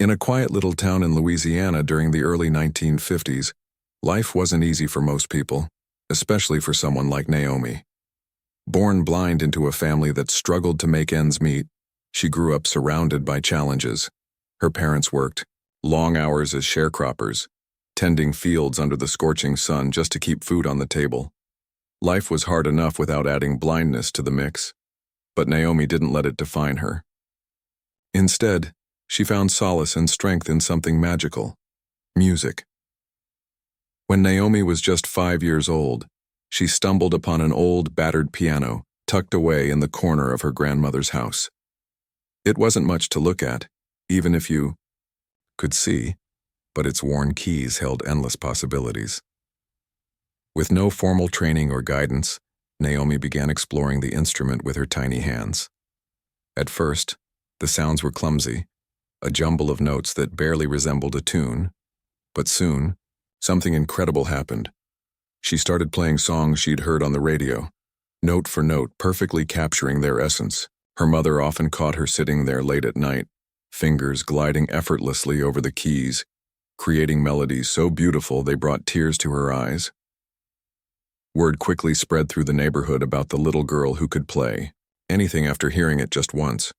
In a quiet little town in Louisiana during the early 1950s, life wasn't easy for most people, especially for someone like Naomi. Born blind into a family that struggled to make ends meet, she grew up surrounded by challenges. Her parents worked long hours as sharecroppers, tending fields under the scorching sun just to keep food on the table. Life was hard enough without adding blindness to the mix, but Naomi didn't let it define her. Instead, she found solace and strength in something magical: music. When Naomi was just 5 years old, she stumbled upon an old, battered piano tucked away in the corner of her grandmother's house. It wasn't much to look at, even if you could see, but its worn keys held endless possibilities. With no formal training or guidance, Naomi began exploring the instrument with her tiny hands. At first, the sounds were clumsy, a jumble of notes that barely resembled a tune, but soon, something incredible happened. She started playing songs she'd heard on the radio, note for note perfectly capturing their essence. Her mother often caught her sitting there late at night, fingers gliding effortlessly over the keys, creating melodies so beautiful they brought tears to her eyes. Word quickly spread through the neighborhood about the little girl who could play anything after hearing it just once.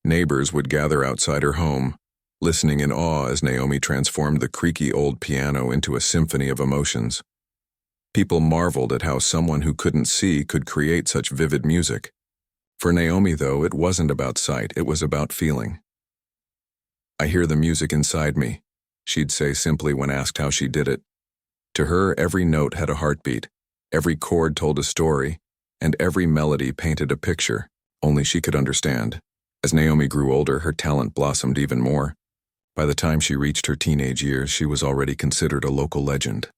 Neighbors would gather outside her home, listening in awe as Naomi transformed the creaky old piano into a symphony of emotions. People marveled at how someone who couldn't see could create such vivid music. For Naomi, though, it wasn't about sight, it was about feeling. "I hear the music inside me," she'd say simply when asked how she did it. To her, every note had a heartbeat, every chord told a story, and every melody painted a picture only she could understand. As Naomi grew older, her talent blossomed even more. By the time she reached her teenage years, she was already considered a local legend.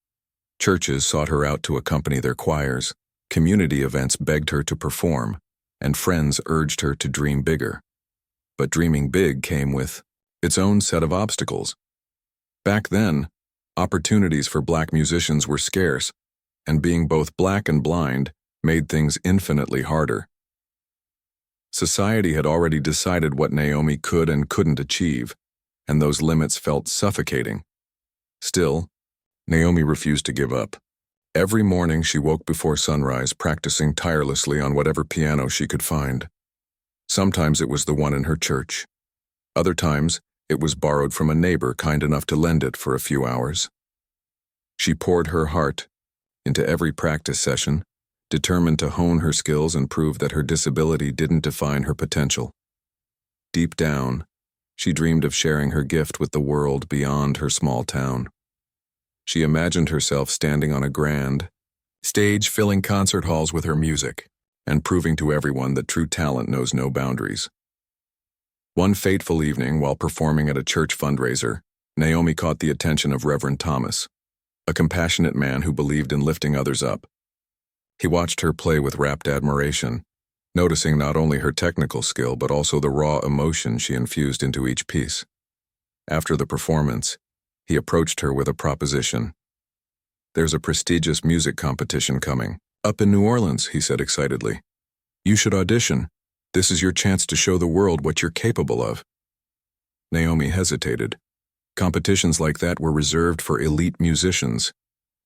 Churches sought her out to accompany their choirs, community events begged her to perform, and friends urged her to dream bigger. But dreaming big came with its own set of obstacles. Back then, opportunities for black musicians were scarce, and being both black and blind made things infinitely harder. Society had already decided what Naomi could and couldn't achieve, and those limits felt suffocating. Still, Naomi refused to give up. Every morning she woke before sunrise, practicing tirelessly on whatever piano she could find. Sometimes it was the one in her church. Other times, it was borrowed from a neighbor kind enough to lend it for a few hours. She poured her heart into every practice session, determined to hone her skills and prove that her disability didn't define her potential. Deep down, she dreamed of sharing her gift with the world beyond her small town. She imagined herself standing on a grand stage, filling concert halls with her music, and proving to everyone that true talent knows no boundaries. One fateful evening, while performing at a church fundraiser, Naomi caught the attention of Reverend Thomas, a compassionate man who believed in lifting others up. He watched her play with rapt admiration, noticing not only her technical skill but also the raw emotion she infused into each piece. After the performance, he approached her with a proposition. "There's a prestigious music competition coming up in New Orleans," he said excitedly. "You should audition. This is your chance to show the world what you're capable of." Naomi hesitated. Competitions like that were reserved for elite musicians,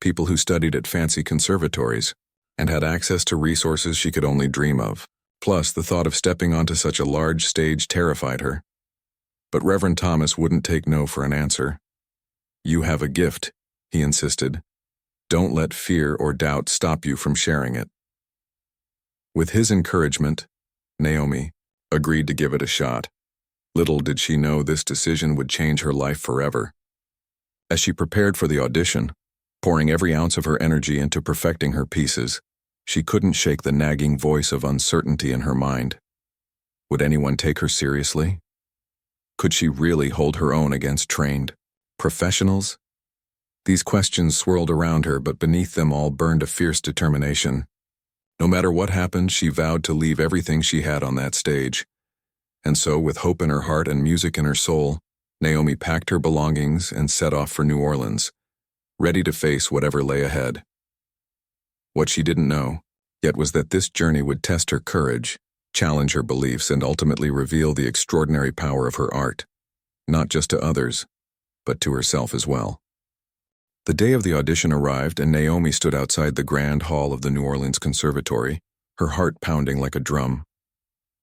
people who studied at fancy conservatories, and had access to resources she could only dream of. Plus, the thought of stepping onto such a large stage terrified her. But Reverend Thomas wouldn't take no for an answer. "You have a gift," he insisted. "Don't let fear or doubt stop you from sharing it." With his encouragement, Naomi agreed to give it a shot. Little did she know this decision would change her life forever. As she prepared for the audition, pouring every ounce of her energy into perfecting her pieces, she couldn't shake the nagging voice of uncertainty in her mind. Would anyone take her seriously? Could she really hold her own against trained professionals? These questions swirled around her, but beneath them all burned a fierce determination. No matter what happened, she vowed to leave everything she had on that stage. And so, with hope in her heart and music in her soul, Naomi packed her belongings and set off for New Orleans, ready to face whatever lay ahead. What she didn't know yet was that this journey would test her courage, challenge her beliefs, and ultimately reveal the extraordinary power of her art. not just to others, but to herself as well. The day of the audition arrived, and Naomi stood outside the grand hall of the New Orleans Conservatory, her heart pounding like a drum.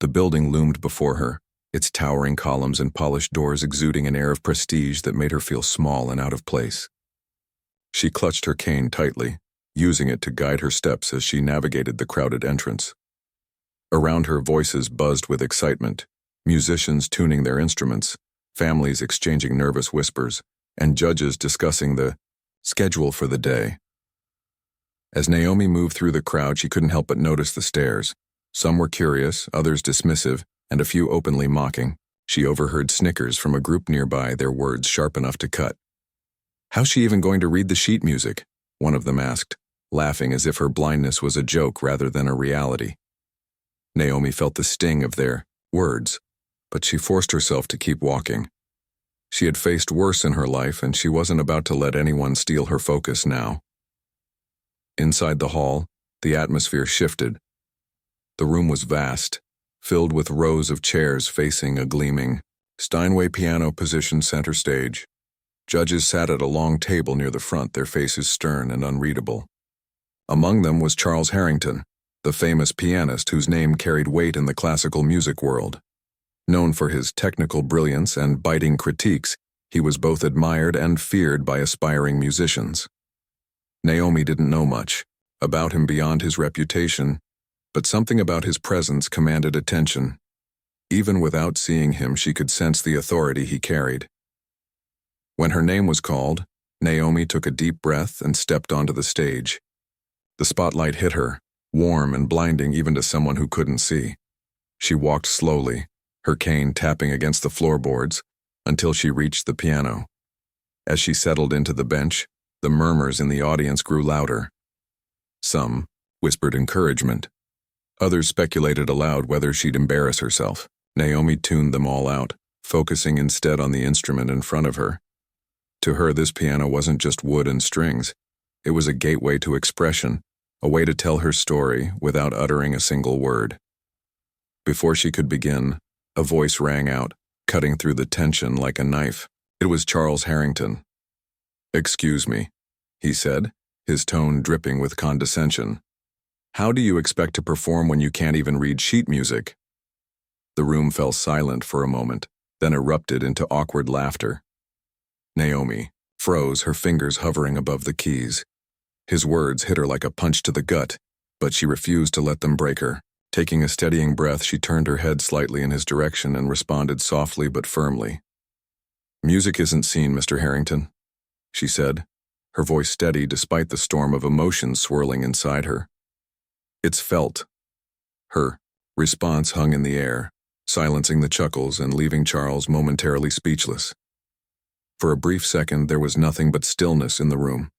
The building loomed before her, its towering columns and polished doors exuding an air of prestige that made her feel small and out of place. She clutched her cane tightly, using it to guide her steps as she navigated the crowded entrance. Around her, voices buzzed with excitement, musicians tuning their instruments, families exchanging nervous whispers, and judges discussing the schedule for the day. As Naomi moved through the crowd, she couldn't help but notice the stares. Some were curious, others dismissive, and a few openly mocking. She overheard snickers from a group nearby, their words sharp enough to cut. "How's she even going to read the sheet music?" one of them asked, laughing as if her blindness was a joke rather than a reality. Naomi felt the sting of their words, but she forced herself to keep walking. She had faced worse in her life, and she wasn't about to let anyone steal her focus now. Inside the hall, the atmosphere shifted. The room was vast, filled with rows of chairs facing a gleaming Steinway piano positioned center stage. Judges sat at a long table near the front, their faces stern and unreadable. Among them was Charles Harrington, the famous pianist whose name carried weight in the classical music world. Known for his technical brilliance and biting critiques, he was both admired and feared by aspiring musicians. Naomi didn't know much about him beyond his reputation, but something about his presence commanded attention. Even without seeing him, she could sense the authority he carried. When her name was called, Naomi took a deep breath and stepped onto the stage. The spotlight hit her, warm and blinding even to someone who couldn't see. She walked slowly, her cane tapping against the floorboards, until she reached the piano. As she settled into the bench, the murmurs in the audience grew louder. Some whispered encouragement. Others speculated aloud whether she'd embarrass herself. Naomi tuned them all out, focusing instead on the instrument in front of her. To her, this piano wasn't just wood and strings. It was a gateway to expression, a way to tell her story without uttering a single word. Before she could begin, a voice rang out, cutting through the tension like a knife. It was Charles Harrington. "Excuse me," he said, his tone dripping with condescension. "How do you expect to perform when you can't even read sheet music?" The room fell silent for a moment, then erupted into awkward laughter. Naomi froze, her fingers hovering above the keys. His words hit her like a punch to the gut, but she refused to let them break her. Taking a steadying breath, she turned her head slightly in his direction and responded softly but firmly. "Music isn't seen, Mr. Harrington," she said, her voice steady despite the storm of emotions swirling inside her. "It's felt." Her response hung in the air, silencing the chuckles and leaving Charles momentarily speechless. For a brief second, there was nothing but stillness in the room.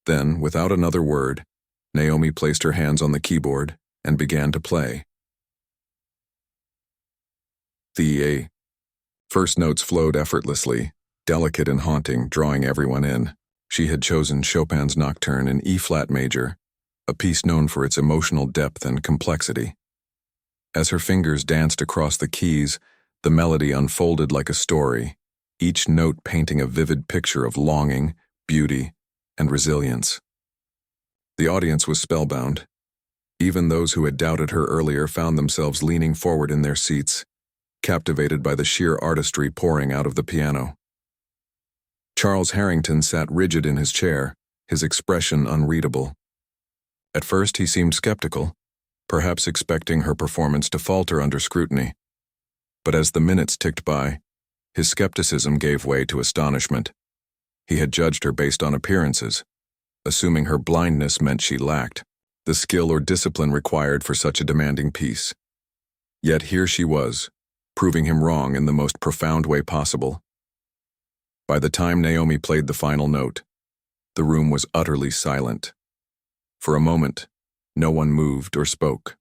Then, without another word, Naomi placed her hands on the keyboard and began to play. The first notes flowed effortlessly, delicate and haunting, drawing everyone in. She had chosen Chopin's Nocturne in E-flat major, a piece known for its emotional depth and complexity. As her fingers danced across the keys, the melody unfolded like a story, each note painting a vivid picture of longing, beauty, and resilience. The audience was spellbound. Even those who had doubted her earlier found themselves leaning forward in their seats, captivated by the sheer artistry pouring out of the piano. Charles Harrington sat rigid in his chair, his expression unreadable. At first he seemed skeptical, perhaps expecting her performance to falter under scrutiny. But as the minutes ticked by, his skepticism gave way to astonishment. He had judged her based on appearances, assuming her blindness meant she lacked the skill or discipline required for such a demanding piece. Yet here she was, proving him wrong in the most profound way possible. By the time Naomi played the final note, the room was utterly silent. For a moment, no one moved or spoke.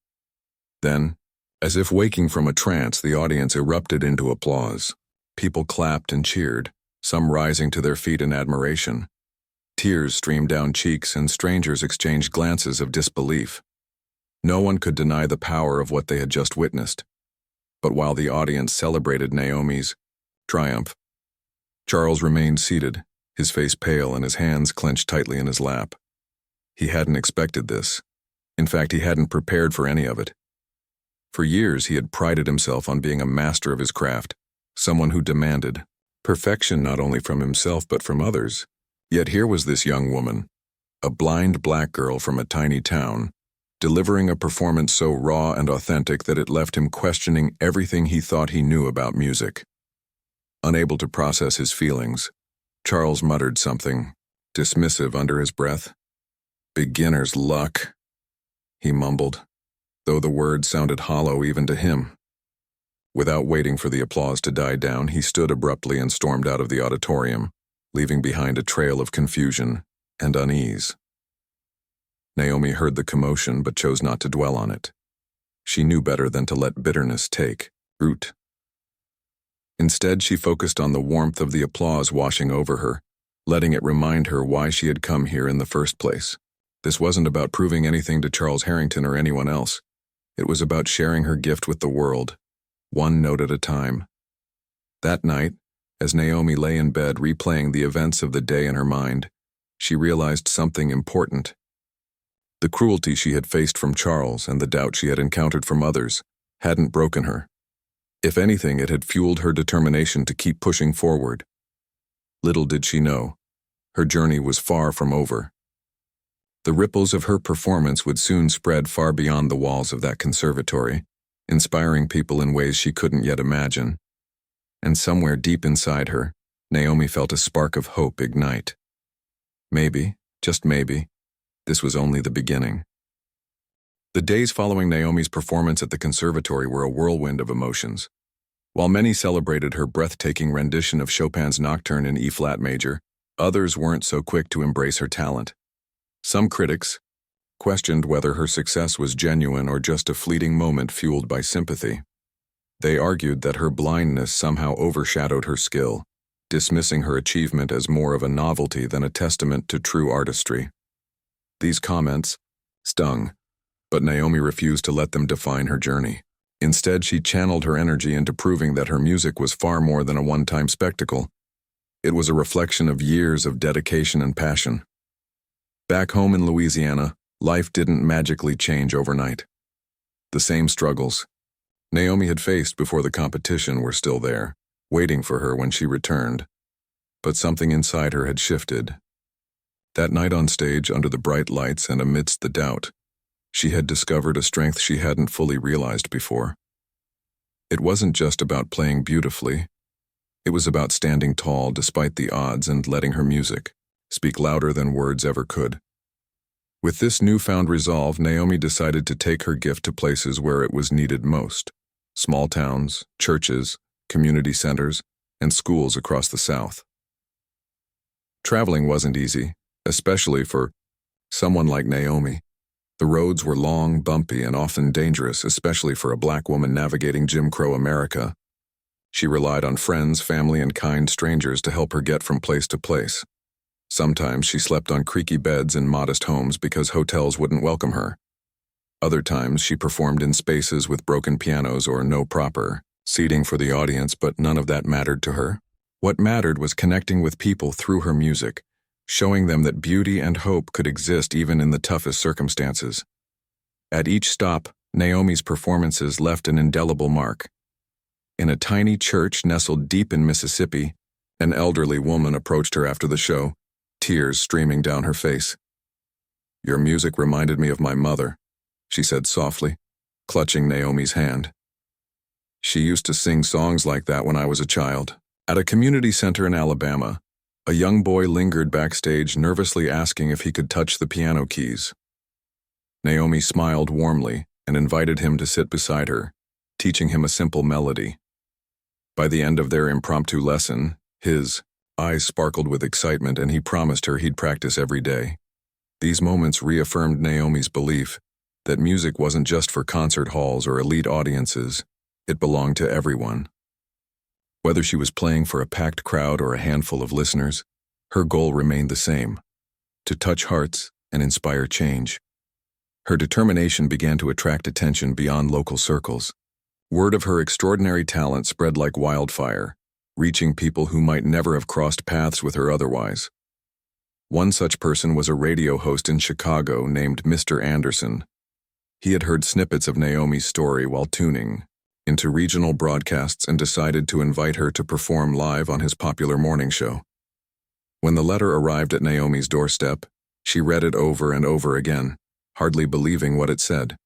Then, as if waking from a trance, the audience erupted into applause. People clapped and cheered, some rising to their feet in admiration. Tears streamed down cheeks, and strangers exchanged glances of disbelief. No one could deny the power of what they had just witnessed. But while the audience celebrated Naomi's triumph. Charles remained seated, his face pale and his hands clenched tightly in his lap. He hadn't expected this. In fact, he hadn't prepared for any of it. For years, he had prided himself on being a master of his craft, someone who demanded perfection not only from himself but from others. Yet here was this young woman, a blind black girl from a tiny town, delivering a performance so raw and authentic that it left him questioning everything he thought he knew about music. Unable to process his feelings, Charles muttered something, dismissive under his breath. "Beginner's luck," he mumbled, though the words sounded hollow even to him. Without waiting for the applause to die down, he stood abruptly and stormed out of the auditorium, leaving behind a trail of confusion and unease. Naomi heard the commotion but chose not to dwell on it. She knew better than to let bitterness take root. Instead, she focused on the warmth of the applause washing over her, letting it remind her why she had come here in the first place. This wasn't about proving anything to Charles Harrington or anyone else. It was about sharing her gift with the world, one note at a time. That night, as Naomi lay in bed replaying the events of the day in her mind, she realized something important. The cruelty she had faced from Charles and the doubt she had encountered from others hadn't broken her. If anything, it had fueled her determination to keep pushing forward. Little did she know, her journey was far from over. The ripples of her performance would soon spread far beyond the walls of that conservatory, inspiring people in ways she couldn't yet imagine. And somewhere deep inside her, Naomi felt a spark of hope ignite. Maybe, just maybe, this was only the beginning. The days following Naomi's performance at the conservatory were a whirlwind of emotions. While many celebrated her breathtaking rendition of Chopin's Nocturne in E-flat major, others weren't so quick to embrace her talent. Some critics questioned whether her success was genuine or just a fleeting moment fueled by sympathy. They argued that her blindness somehow overshadowed her skill, dismissing her achievement as more of a novelty than a testament to true artistry. These comments stung, but Naomi refused to let them define her journey. Instead, she channeled her energy into proving that her music was far more than a one-time spectacle. It was a reflection of years of dedication and passion. Back home in Louisiana, life didn't magically change overnight. The same struggles Naomi had faced before the competition were still there, waiting for her when she returned. But something inside her had shifted. That night on stage, under the bright lights and amidst the doubt, she had discovered a strength she hadn't fully realized before. It wasn't just about playing beautifully. It was about standing tall despite the odds and letting her music speak louder than words ever could. With this newfound resolve, Naomi decided to take her gift to places where it was needed most: small towns, churches, community centers, and schools across the South. Traveling wasn't easy, especially for someone like Naomi. The roads were long, bumpy, and often dangerous, especially for a black woman navigating Jim Crow America. She relied on friends, family, and kind strangers to help her get from place to place. Sometimes she slept on creaky beds in modest homes because hotels wouldn't welcome her. Other times she performed in spaces with broken pianos or no proper seating for the audience, but none of that mattered to her. What mattered was connecting with people through her music, showing them that beauty and hope could exist even in the toughest circumstances. At each stop, Naomi's performances left an indelible mark. In a tiny church nestled deep in Mississippi, an elderly woman approached her after the show, tears streaming down her face. "Your music reminded me of my mother," she said softly, clutching Naomi's hand. "She used to sing songs like that when I was a child." At a community center in Alabama, a young boy lingered backstage, nervously asking if he could touch the piano keys. Naomi smiled warmly and invited him to sit beside her, teaching him a simple melody. By the end of their impromptu lesson, his eyes sparkled with excitement, and he promised her he'd practice every day. These moments reaffirmed Naomi's belief that music wasn't just for concert halls or elite audiences, it belonged to everyone. Whether she was playing for a packed crowd or a handful of listeners, her goal remained the same: to touch hearts and inspire change. Her determination began to attract attention beyond local circles. Word of her extraordinary talent spread like wildfire, reaching people who might never have crossed paths with her otherwise. One such person was a radio host in Chicago named Mr. Anderson. He had heard snippets of Naomi's story while tuning into regional broadcasts and decided to invite her to perform live on his popular morning show. When the letter arrived at Naomi's doorstep, she read it over and over again, hardly believing what it said.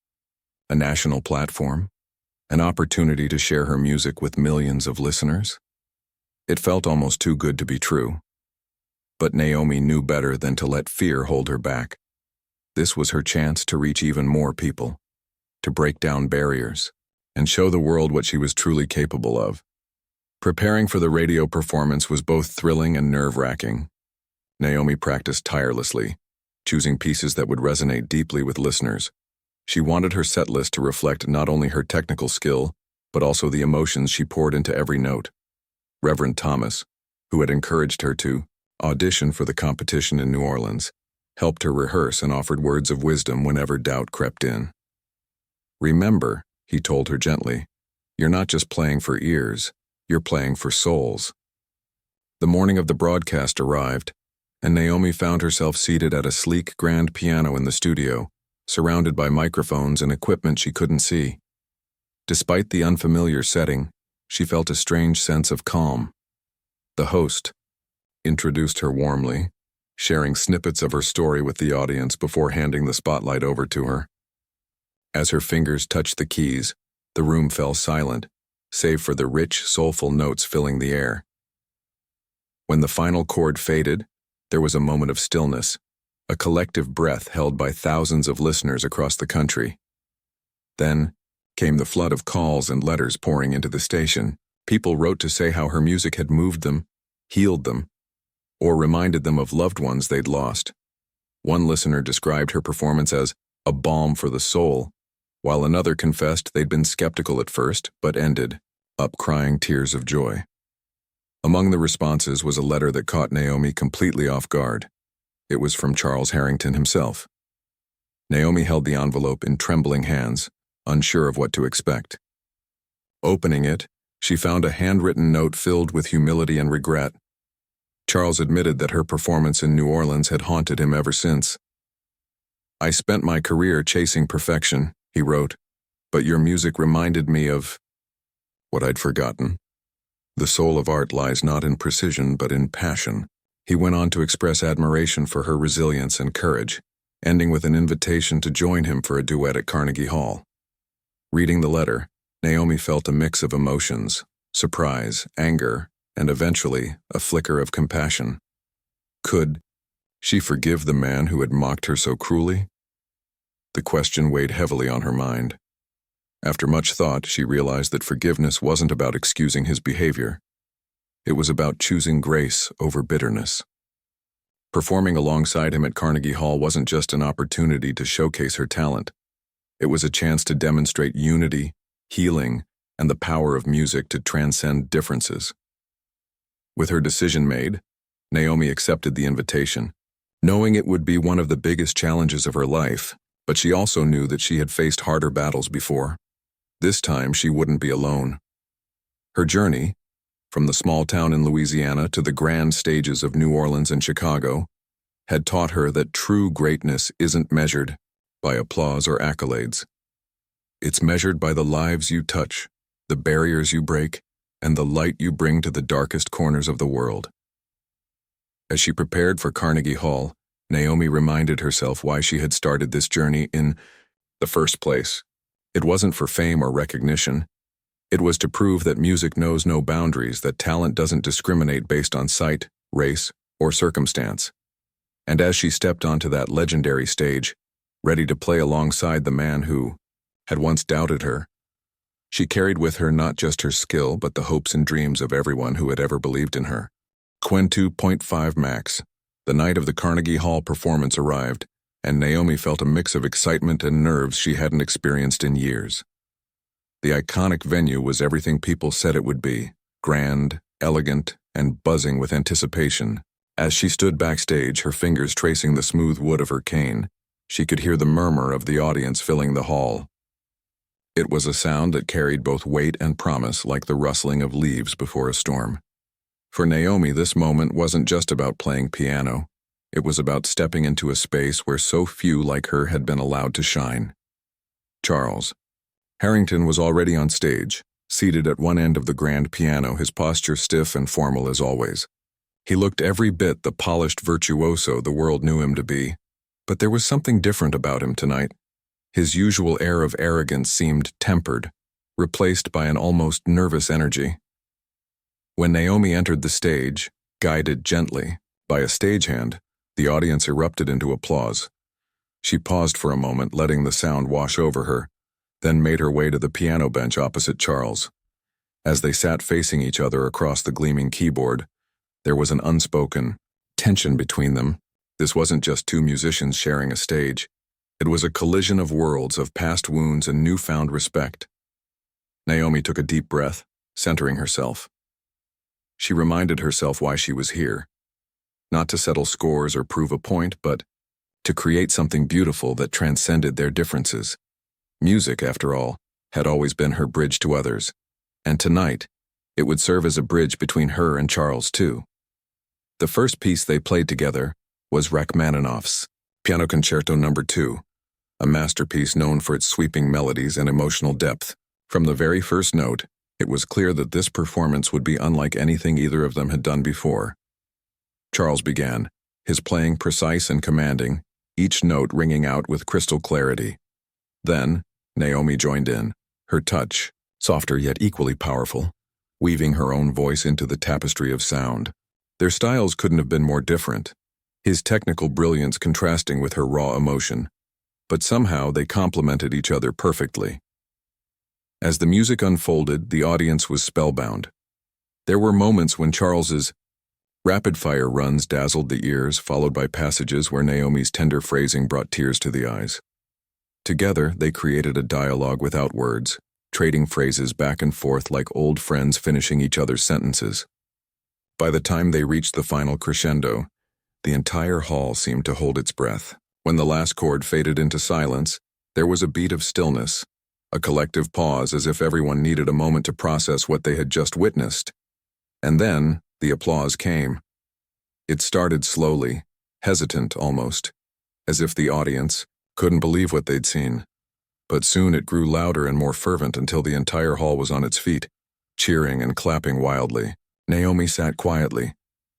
A national platform? An opportunity to share her music with millions of listeners? It felt almost too good to be true. But Naomi knew better than to let fear hold her back. This was her chance to reach even more people, to break down barriers, and show the world what she was truly capable of. Preparing for the radio performance was both thrilling and nerve-wracking. Naomi practiced tirelessly, choosing pieces that would resonate deeply with listeners. She wanted her set list to reflect not only her technical skill, but also the emotions she poured into every note. Reverend Thomas, who had encouraged her to audition for the competition in New Orleans, helped her rehearse and offered words of wisdom whenever doubt crept in. "Remember," he told her gently, "you're not just playing for ears, you're playing for souls." The morning of the broadcast arrived, and Naomi found herself seated at a sleek grand piano in the studio, surrounded by microphones and equipment she couldn't see. Despite the unfamiliar setting, she felt a strange sense of calm. The host introduced her warmly, sharing snippets of her story with the audience before handing the spotlight over to her. As her fingers touched the keys, the room fell silent, save for the rich, soulful notes filling the air. When the final chord faded, there was a moment of stillness, a collective breath held by thousands of listeners across the country. Then came the flood of calls and letters pouring into the station. People wrote to say how her music had moved them, healed them, or reminded them of loved ones they'd lost. One listener described her performance as a balm for the soul, while another confessed they'd been skeptical at first, but ended up crying tears of joy. Among the responses was a letter that caught Naomi completely off guard. It was from Charles Harrington himself. Naomi held the envelope in trembling hands, unsure of what to expect. Opening it, she found a handwritten note filled with humility and regret. Charles admitted that her performance in New Orleans had haunted him ever since. "I spent my career chasing perfection," he wrote, "but your music reminded me of what I'd forgotten. The soul of art lies not in precision but in passion." He went on to express admiration for her resilience and courage, ending with an invitation to join him for a duet at Carnegie Hall. Reading the letter, Naomi felt a mix of emotions: surprise, anger, and eventually a flicker of compassion. Could she forgive the man who had mocked her so cruelly? The question weighed heavily on her mind. After much thought, she realized that forgiveness wasn't about excusing his behavior. It was about choosing grace over bitterness. Performing alongside him at Carnegie Hall wasn't just an opportunity to showcase her talent. It was a chance to demonstrate unity, healing, and the power of music to transcend differences. With her decision made, Naomi accepted the invitation, knowing it would be one of the biggest challenges of her life, but she also knew that she had faced harder battles before. This time she wouldn't be alone. Her journey, from the small town in Louisiana to the grand stages of New Orleans and Chicago, had taught her that true greatness isn't measured by applause or accolades. It's measured by the lives you touch, the barriers you break, and the light you bring to the darkest corners of the world. As she prepared for Carnegie Hall, Naomi reminded herself why she had started this journey in the first place. It wasn't for fame or recognition. It was to prove that music knows no boundaries, that talent doesn't discriminate based on sight, race, or circumstance. And as she stepped onto that legendary stage, ready to play alongside the man who had once doubted her, she carried with her not just her skill but the hopes and dreams of everyone who had ever believed in her. 22.5 Max. The night of the Carnegie Hall performance arrived, and Naomi felt a mix of excitement and nerves she hadn't experienced in years. The iconic venue was everything people said it would be: grand, elegant, and buzzing with anticipation. As she stood backstage, her fingers tracing the smooth wood of her cane, she could hear the murmur of the audience filling the hall. It was a sound that carried both weight and promise, like the rustling of leaves before a storm. For Naomi, this moment wasn't just about playing piano. It was about stepping into a space where so few like her had been allowed to shine. Charles. Harrington was already on stage, seated at one end of the grand piano, his posture stiff and formal as always. He looked every bit the polished virtuoso the world knew him to be, but there was something different about him tonight. His usual air of arrogance seemed tempered, replaced by an almost nervous energy. When Naomi entered the stage, guided gently by a stagehand, the audience erupted into applause. She paused for a moment, letting the sound wash over her, then made her way to the piano bench opposite Charles. As they sat facing each other across the gleaming keyboard, there was an unspoken tension between them. This wasn't just two musicians sharing a stage. It was a collision of worlds, of past wounds and newfound respect. Naomi took a deep breath, centering herself. She reminded herself why she was here. Not to settle scores or prove a point, but to create something beautiful that transcended their differences. Music, after all, had always been her bridge to others, and tonight, it would serve as a bridge between her and Charles, too. The first piece they played together was Rachmaninoff's Piano Concerto No. 2, a masterpiece known for its sweeping melodies and emotional depth. From the very first note, it was clear that this performance would be unlike anything either of them had done before. Charles began, his playing precise and commanding, each note ringing out with crystal clarity. Then, Naomi joined in, her touch, softer yet equally powerful, weaving her own voice into the tapestry of sound. Their styles couldn't have been more different, his technical brilliance contrasting with her raw emotion, but somehow they complemented each other perfectly. As the music unfolded, the audience was spellbound. There were moments when Charles's rapid-fire runs dazzled the ears, followed by passages where Naomi's tender phrasing brought tears to the eyes. Together, they created a dialogue without words, trading phrases back and forth like old friends finishing each other's sentences. By the time they reached the final crescendo, the entire hall seemed to hold its breath. When the last chord faded into silence, there was a beat of stillness, a collective pause as if everyone needed a moment to process what they had just witnessed. And then, the applause came. It started slowly, hesitant almost, as if the audience couldn't believe what they'd seen. But soon it grew louder and more fervent until the entire hall was on its feet, cheering and clapping wildly. Naomi sat quietly,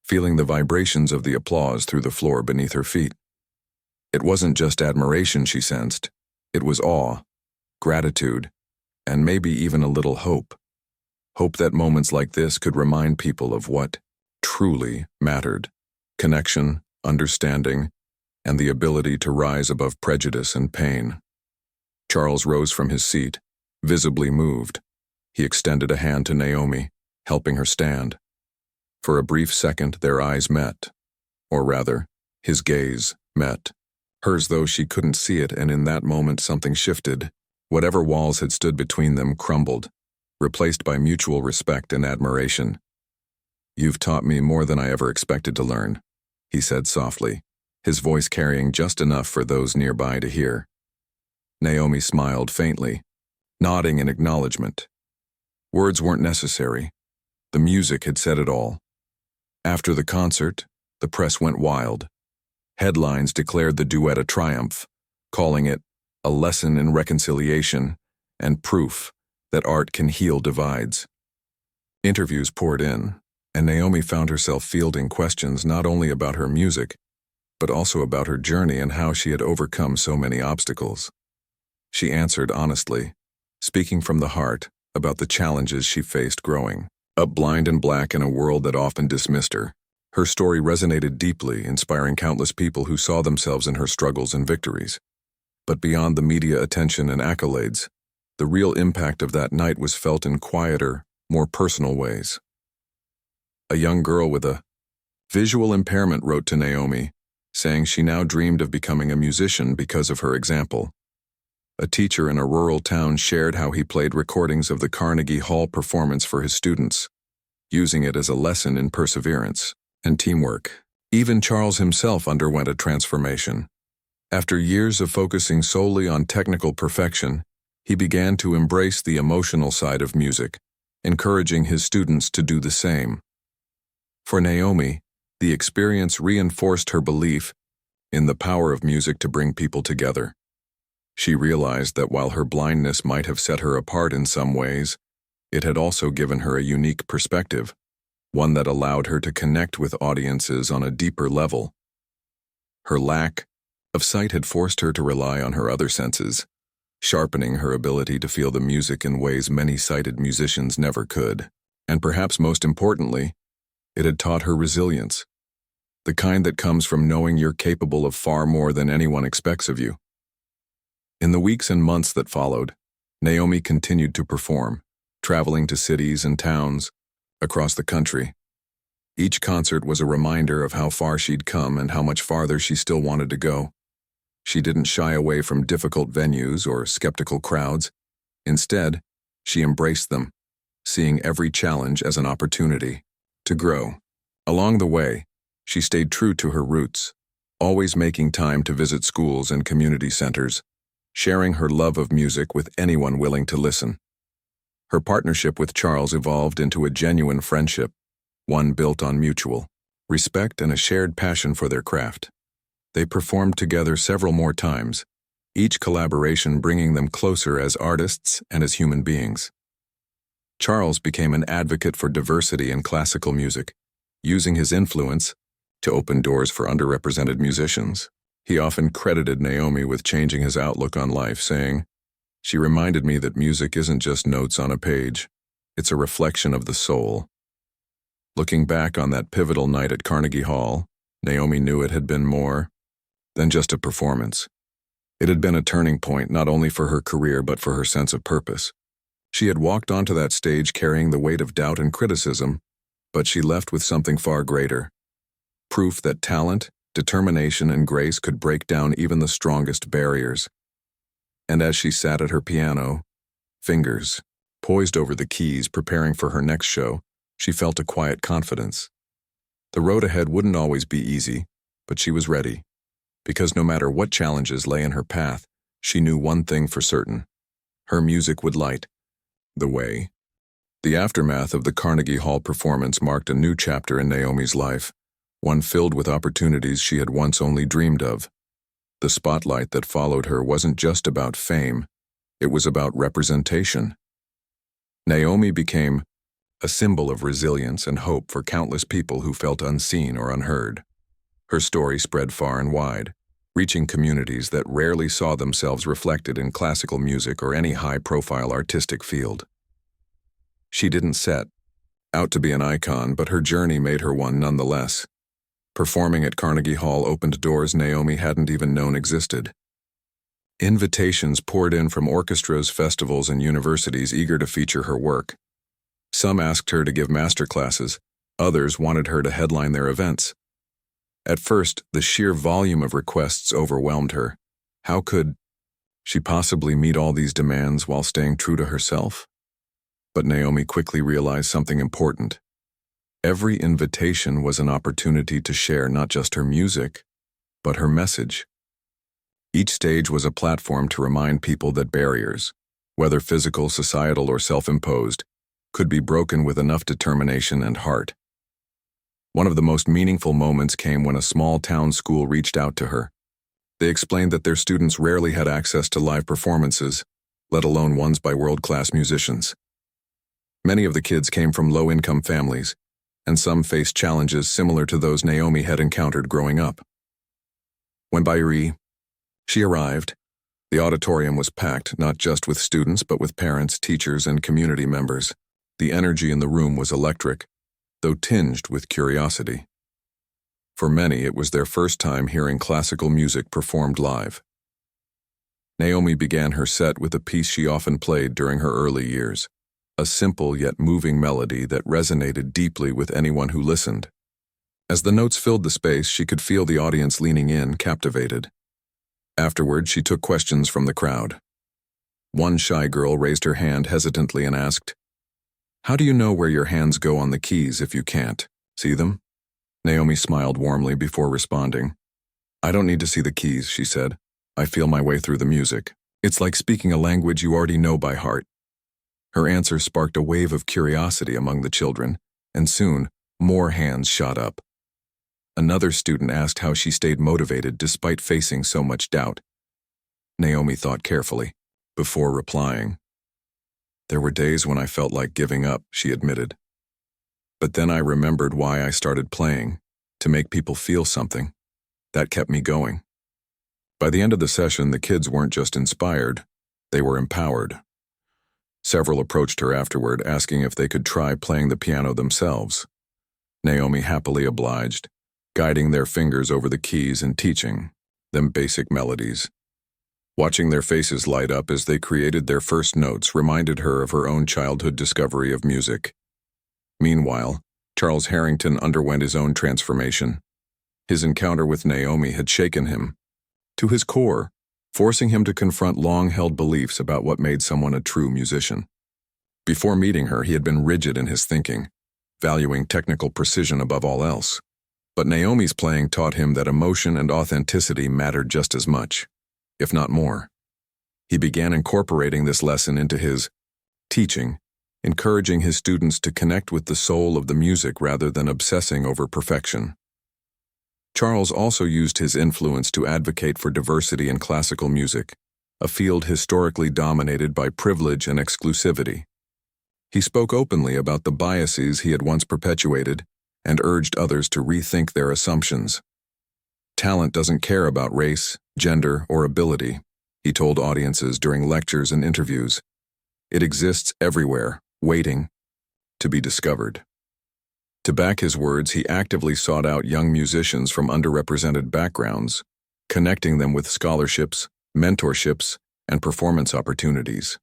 feeling the vibrations of the applause through the floor beneath her feet. It wasn't just admiration she sensed, it was awe, gratitude, and maybe even a little hope. Hope that moments like this could remind people of what truly mattered: connection, understanding, and the ability to rise above prejudice and pain. Charles rose from his seat, visibly moved. He extended a hand to Naomi, helping her stand. For a brief second, their eyes met. Or rather, his gaze met. Hers, though she couldn't see it, and in that moment something shifted. Whatever walls had stood between them crumbled, replaced by mutual respect and admiration. "You've taught me more than I ever expected to learn," he said softly, his voice carrying just enough for those nearby to hear. Naomi smiled faintly, nodding in acknowledgement. Words weren't necessary. The music had said it all. After the concert, the press went wild. Headlines declared the duet a triumph, calling it a lesson in reconciliation and proof that art can heal divides. Interviews poured in, and Naomi found herself fielding questions not only about her music, but also about her journey and how she had overcome so many obstacles. She answered honestly, speaking from the heart about the challenges she faced growing up blind and black in a world that often dismissed her. Her story resonated deeply, inspiring countless people who saw themselves in her struggles and victories. But beyond the media attention and accolades, the real impact of that night was felt in quieter, more personal ways. A young girl with a visual impairment wrote to Naomi, saying she now dreamed of becoming a musician because of her example. A teacher in a rural town shared how he played recordings of the Carnegie Hall performance for his students, using it as a lesson in perseverance and teamwork. Even Charles himself underwent a transformation. After years of focusing solely on technical perfection, he began to embrace the emotional side of music, encouraging his students to do the same. For Naomi, the experience reinforced her belief in the power of music to bring people together. She realized that while her blindness might have set her apart in some ways, it had also given her a unique perspective, one that allowed her to connect with audiences on a deeper level. Her lack of sight had forced her to rely on her other senses, sharpening her ability to feel the music in ways many sighted musicians never could. And perhaps most importantly, it had taught her resilience, the kind that comes from knowing you're capable of far more than anyone expects of you. In the weeks and months that followed, Naomi continued to perform, traveling to cities and towns across the country. Each concert was a reminder of how far she'd come and how much farther she still wanted to go. She didn't shy away from difficult venues or skeptical crowds. Instead, she embraced them, seeing every challenge as an opportunity to grow. Along the way, she stayed true to her roots, always making time to visit schools and community centers, sharing her love of music with anyone willing to listen. Her partnership with Charles evolved into a genuine friendship, one built on mutual respect and a shared passion for their craft. They performed together several more times, each collaboration bringing them closer as artists and as human beings. Charles became an advocate for diversity in classical music, using his influence to open doors for underrepresented musicians. He often credited Naomi with changing his outlook on life, saying, "She reminded me that music isn't just notes on a page, it's a reflection of the soul." Looking back on that pivotal night at Carnegie Hall, Naomi knew it had been more than just a performance. It had been a turning point not only for her career but for her sense of purpose. She had walked onto that stage carrying the weight of doubt and criticism, but she left with something far greater. Proof that talent, determination, and grace could break down even the strongest barriers. And as she sat at her piano, fingers poised over the keys preparing for her next show, she felt a quiet confidence. The road ahead wouldn't always be easy, but she was ready. Because no matter what challenges lay in her path, she knew one thing for certain: her music would light the way. The aftermath of the Carnegie Hall performance marked a new chapter in Naomi's life, one filled with opportunities she had once only dreamed of. The spotlight that followed her wasn't just about fame, it was about representation. Naomi became a symbol of resilience and hope for countless people who felt unseen or unheard. Her story spread far and wide, reaching communities that rarely saw themselves reflected in classical music or any high-profile artistic field. She didn't set out to be an icon, but her journey made her one nonetheless. Performing at Carnegie Hall opened doors Naomi hadn't even known existed. Invitations poured in from orchestras, festivals, and universities eager to feature her work. Some asked her to give masterclasses, others wanted her to headline their events. At first, the sheer volume of requests overwhelmed her. How could she possibly meet all these demands while staying true to herself? But Naomi quickly realized something important. Every invitation was an opportunity to share not just her music, but her message. Each stage was a platform to remind people that barriers, whether physical, societal, or self-imposed, could be broken with enough determination and heart. One of the most meaningful moments came when a small town school reached out to her. They explained that their students rarely had access to live performances, let alone ones by world-class musicians. Many of the kids came from low-income families, and some faced challenges similar to those Naomi had encountered growing up. When she arrived, the auditorium was packed not just with students but with parents, teachers, and community members. The energy in the room was electric, though tinged with curiosity. For many, it was their first time hearing classical music performed live. Naomi began her set with a piece she often played during her early years, a simple yet moving melody that resonated deeply with anyone who listened. As the notes filled the space, she could feel the audience leaning in, captivated. Afterward, she took questions from the crowd. One shy girl raised her hand hesitantly and asked, "How do you know where your hands go on the keys if you can't see them?" Naomi smiled warmly before responding. "I don't need to see the keys," she said. "I feel my way through the music. It's like speaking a language you already know by heart." Her answer sparked a wave of curiosity among the children, and soon, More hands shot up. Another student asked how she stayed motivated despite facing so much doubt. Naomi thought carefully, before replying. There were days when I felt like giving up, she admitted. But then I remembered why I started playing, to make people feel something. That kept me going. By the end of the session, the kids weren't just inspired, they were empowered. Several approached her afterward, asking if they could try playing the piano themselves. Naomi happily obliged, guiding their fingers over the keys and teaching them basic melodies. Watching their faces light up as they created their first notes reminded her of her own childhood discovery of music. Meanwhile, Charles Harrington underwent his own transformation. His encounter with Naomi had shaken him to his core, forcing him to confront long-held beliefs about what made someone a true musician. Before meeting her, he had been rigid in his thinking, valuing technical precision above all else. But Naomi's playing taught him that emotion and authenticity mattered just as much, if not more. He began incorporating this lesson into his teaching, encouraging his students to connect with the soul of the music rather than obsessing over perfection. Charles also used his influence to advocate for diversity in classical music, a field historically dominated by privilege and exclusivity. He spoke openly about the biases he had once perpetuated and urged others to rethink their assumptions. Talent doesn't care about race, gender, or ability, he told audiences during lectures and interviews. It exists everywhere, waiting to be discovered. To back his words, he actively sought out young musicians from underrepresented backgrounds, connecting them with scholarships, mentorships, and performance opportunities.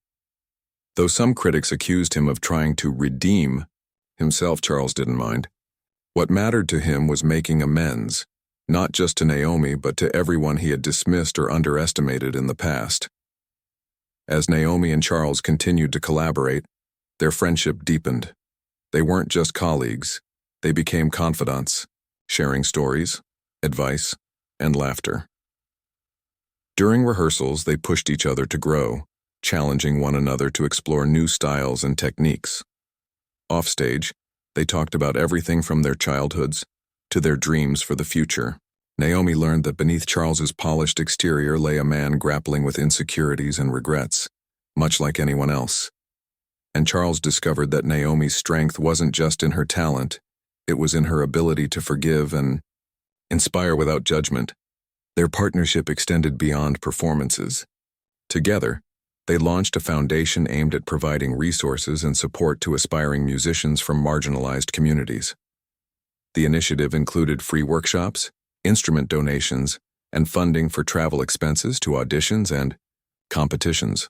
Though some critics accused him of trying to redeem himself, Charles didn't mind. What mattered to him was making amends, not just to Naomi, but to everyone he had dismissed or underestimated in the past. As Naomi and Charles continued to collaborate, their friendship deepened. They weren't just colleagues. They became confidants, sharing stories, advice, and laughter. During rehearsals, they pushed each other to grow, challenging one another to explore new styles and techniques. Offstage, they talked about everything from their childhoods to their dreams for the future. Naomi learned that beneath Charles's polished exterior lay a man grappling with insecurities and regrets, much like anyone else. And Charles discovered that Naomi's strength wasn't just in her talent, it was in her ability to forgive and inspire without judgment. Their partnership extended beyond performances. Together, they launched a foundation aimed at providing resources and support to aspiring musicians from marginalized communities. The initiative included free workshops, instrument donations, and funding for travel expenses to auditions and competitions.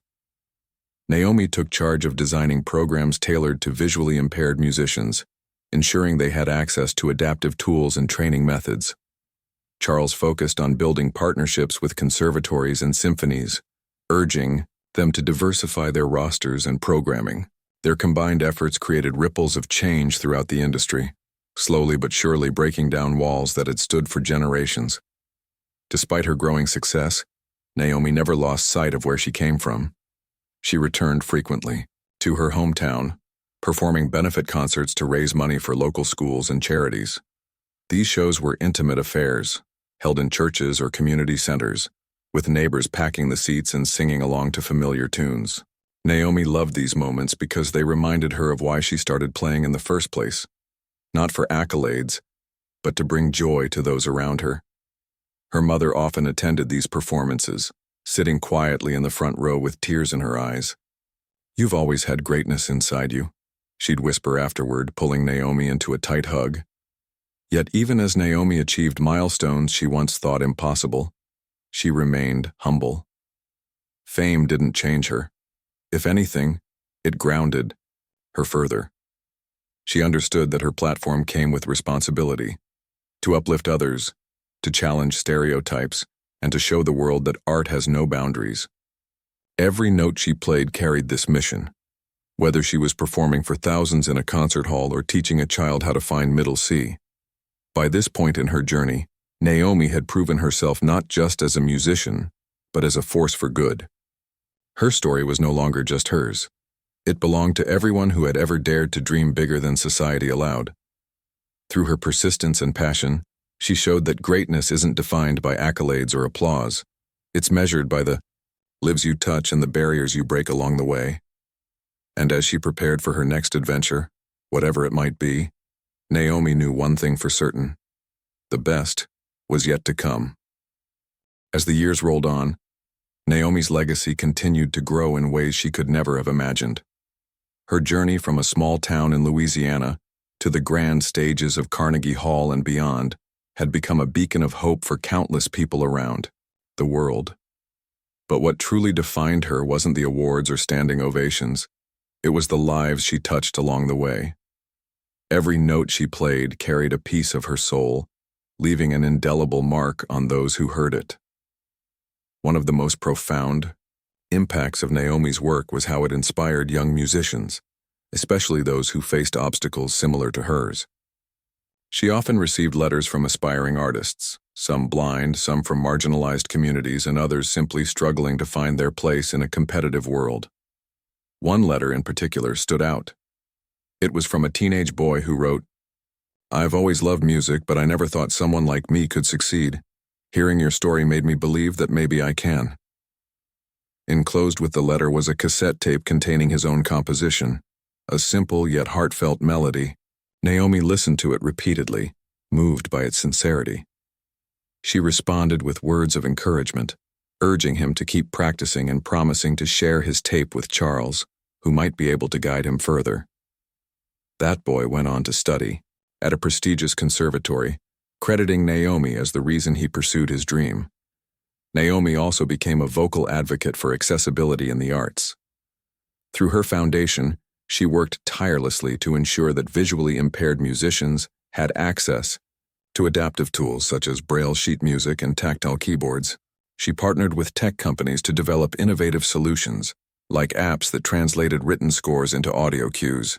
Naomi took charge of designing programs tailored to visually impaired musicians, ensuring they had access to adaptive tools and training methods. Charles focused on building partnerships with conservatories and symphonies, urging them to diversify their rosters and programming. Their combined efforts created ripples of change throughout the industry, slowly but surely breaking down walls that had stood for generations. Despite her growing success, Naomi never lost sight of where she came from. She returned frequently to her hometown, performing benefit concerts to raise money for local schools and charities. These shows were intimate affairs, held in churches or community centers, with neighbors packing the seats and singing along to familiar tunes. Naomi loved these moments because they reminded her of why she started playing in the first place, not for accolades, but to bring joy to those around her. Her mother often attended these performances, sitting quietly in the front row with tears in her eyes. "You've always had greatness inside you," she'd whisper afterward, pulling Naomi into a tight hug. Yet even as Naomi achieved milestones she once thought impossible, she remained humble. Fame didn't change her. If anything, it grounded her further. She understood that her platform came with responsibility, to uplift others, to challenge stereotypes, and to show the world that art has no boundaries. Every note she played carried this mission, whether she was performing for thousands in a concert hall or teaching a child how to find middle C. By this point in her journey, Naomi had proven herself not just as a musician, but as a force for good. Her story was no longer just hers. It belonged to everyone who had ever dared to dream bigger than society allowed. Through her persistence and passion, she showed that greatness isn't defined by accolades or applause. It's measured by the lives you touch and the barriers you break along the way. And as she prepared for her next adventure, whatever it might be, Naomi knew one thing for certain. The best was yet to come. As the years rolled on, Naomi's legacy continued to grow in ways she could never have imagined. Her journey from a small town in Louisiana to the grand stages of Carnegie Hall and beyond had become a beacon of hope for countless people around the world. But what truly defined her wasn't the awards or standing ovations. It was the lives she touched along the way. Every note she played carried a piece of her soul, leaving an indelible mark on those who heard it. One of the most profound impacts of Naomi's work was how it inspired young musicians, especially those who faced obstacles similar to hers. She often received letters from aspiring artists, some blind, some from marginalized communities, and others simply struggling to find their place in a competitive world. One letter in particular stood out. It was from a teenage boy who wrote, "I've always loved music, but I never thought someone like me could succeed. Hearing your story made me believe that maybe I can." Enclosed with the letter was a cassette tape containing his own composition, a simple yet heartfelt melody. Naomi listened to it repeatedly, moved by its sincerity. She responded with words of encouragement, urging him to keep practicing and promising to share his tape with Charles, who might be able to guide him further. That boy went on to study at a prestigious conservatory, crediting Naomi as the reason he pursued his dream. Naomi also became a vocal advocate for accessibility in the arts. Through her foundation, she worked tirelessly to ensure that visually impaired musicians had access to adaptive tools such as braille sheet music and tactile keyboards. She partnered with tech companies to develop innovative solutions, like apps that translated written scores into audio cues.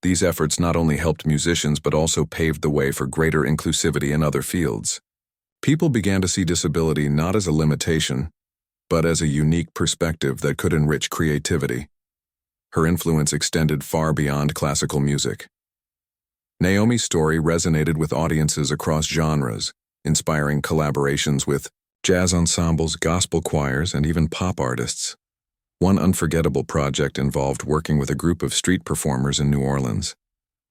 These efforts not only helped musicians but also paved the way for greater inclusivity in other fields. People began to see disability not as a limitation, but as a unique perspective that could enrich creativity. Her influence extended far beyond classical music. Naomi's story resonated with audiences across genres, inspiring collaborations with jazz ensembles, gospel choirs, and even pop artists. One unforgettable project involved working with a group of street performers in New Orleans.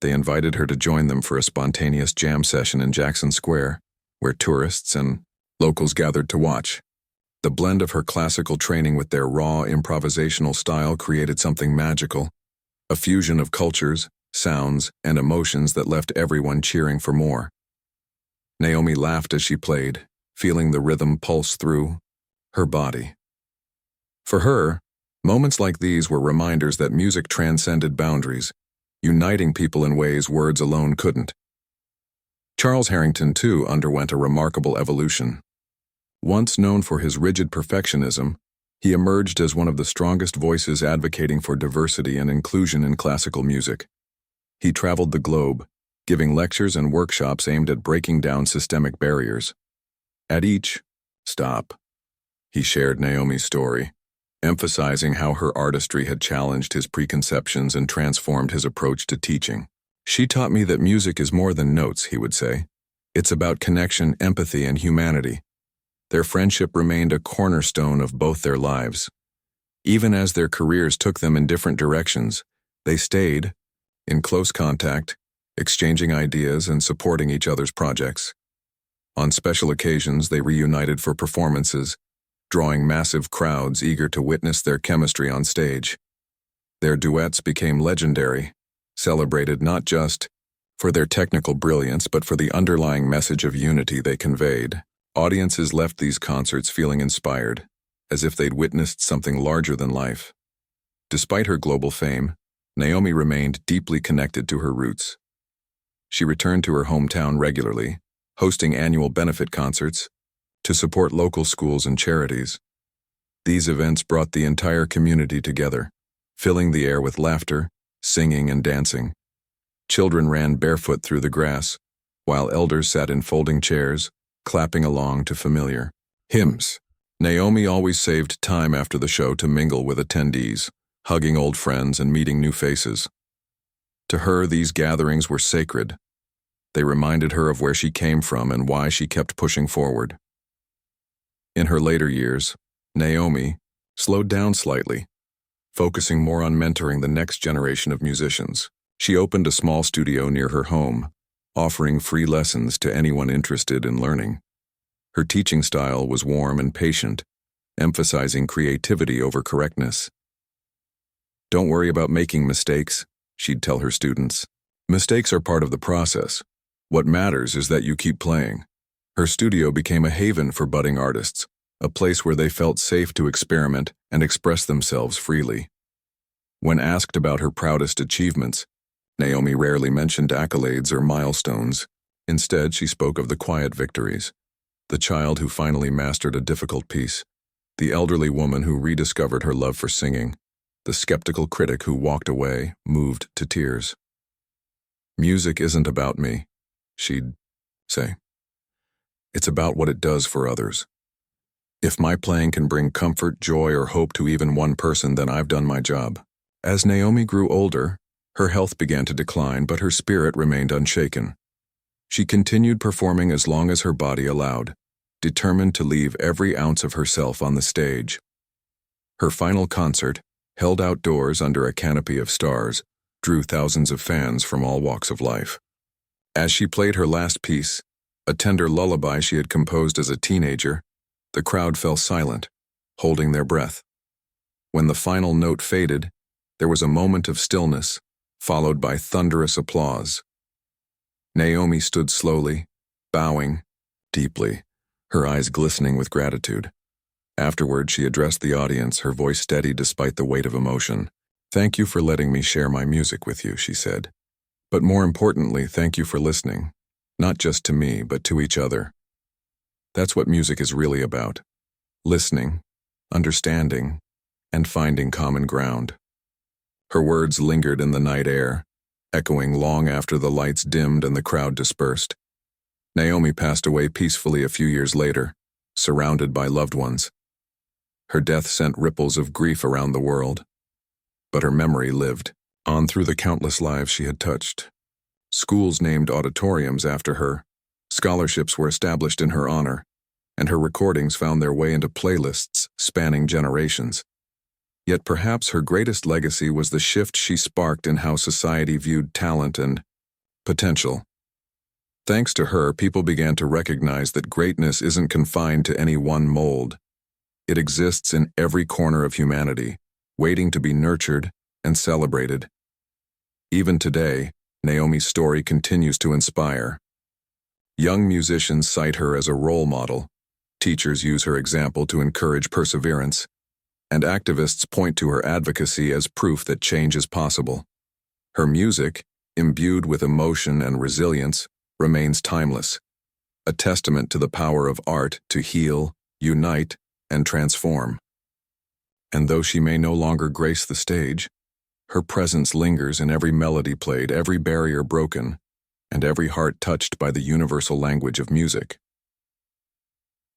They invited her to join them for a spontaneous jam session in Jackson Square, where tourists and locals gathered to watch. The blend of her classical training with their raw improvisational style created something magical, a fusion of cultures, sounds, and emotions that left everyone cheering for more. Naomi laughed as she played, feeling the rhythm pulse through her body. For her, moments like these were reminders that music transcended boundaries, uniting people in ways words alone couldn't. Charles Harrington, too, underwent a remarkable evolution. Once known for his rigid perfectionism, he emerged as one of the strongest voices advocating for diversity and inclusion in classical music. He traveled the globe, giving lectures and workshops aimed at breaking down systemic barriers. At each stop, he shared Naomi's story, emphasizing how her artistry had challenged his preconceptions and transformed his approach to teaching. "She taught me that music is more than notes," he would say. "It's about connection, empathy, and humanity." Their friendship remained a cornerstone of both their lives. Even as their careers took them in different directions, they stayed in close contact, exchanging ideas and supporting each other's projects. On special occasions, they reunited for performances, drawing massive crowds eager to witness their chemistry on stage. Their duets became legendary, celebrated not just for their technical brilliance but for the underlying message of unity they conveyed. Audiences left these concerts feeling inspired, as if they'd witnessed something larger than life. Despite her global fame, Naomi remained deeply connected to her roots. She returned to her hometown regularly, hosting annual benefit concerts to support local schools and charities. These events brought the entire community together, filling the air with laughter, singing, and dancing. Children ran barefoot through the grass, while elders sat in folding chairs, clapping along to familiar hymns. Naomi always saved time after the show to mingle with attendees, hugging old friends and meeting new faces. To her, these gatherings were sacred, They reminded her of where she came from and why she kept pushing forward. In her later years, Naomi slowed down slightly, focusing more on mentoring the next generation of musicians. She opened a small studio near her home, offering free lessons to anyone interested in learning. Her teaching style was warm and patient, emphasizing creativity over correctness. "Don't worry about making mistakes," she'd tell her students. "Mistakes are part of the process. What matters is that you keep playing." Her studio became a haven for budding artists, a place where they felt safe to experiment and express themselves freely. When asked about her proudest achievements, Naomi rarely mentioned accolades or milestones. Instead, she spoke of the quiet victories: the child who finally mastered a difficult piece, the elderly woman who rediscovered her love for singing, the skeptical critic who walked away, moved to tears. "Music isn't about me," she'd say. "It's about what it does for others. If my playing can bring comfort, joy, or hope to even one person, then I've done my job." As Naomi grew older, her health began to decline, but her spirit remained unshaken. She continued performing as long as her body allowed, determined to leave every ounce of herself on the stage. Her final concert, held outdoors under a canopy of stars, drew thousands of fans from all walks of life. As she played her last piece, a tender lullaby she had composed as a teenager, the crowd fell silent, holding their breath. When the final note faded, there was a moment of stillness, followed by thunderous applause. Naomi stood slowly, bowing deeply, her eyes glistening with gratitude. Afterward, she addressed the audience, her voice steady despite the weight of emotion. "Thank you for letting me share my music with you," she said. "But more importantly, thank you for listening, not just to me, but to each other. That's what music is really about: listening, understanding, and finding common ground." Her words lingered in the night air, echoing long after the lights dimmed and the crowd dispersed. Naomi passed away peacefully a few years later, surrounded by loved ones. Her death sent ripples of grief around the world, but her memory lived on through the countless lives she had touched. Schools named auditoriums after her, scholarships were established in her honor, and her recordings found their way into playlists spanning generations. Yet perhaps her greatest legacy was the shift she sparked in how society viewed talent and potential. Thanks to her, people began to recognize that greatness isn't confined to any one mold. It exists in every corner of humanity, waiting to be nurtured and celebrated. Even today, Naomi's story continues to inspire. Young musicians cite her as a role model, teachers use her example to encourage perseverance, and activists point to her advocacy as proof that change is possible. Her music, imbued with emotion and resilience, remains timeless, a testament to the power of art to heal, unite, and transform. And though she may no longer grace the stage, her presence lingers in every melody played, every barrier broken, and every heart touched by the universal language of music.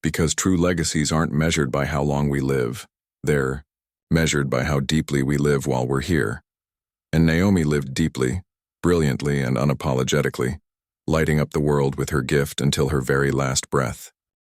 Because true legacies aren't measured by how long we live, they're measured by how deeply we live while we're here. And Naomi lived deeply, brilliantly, and unapologetically, lighting up the world with her gift until her very last breath.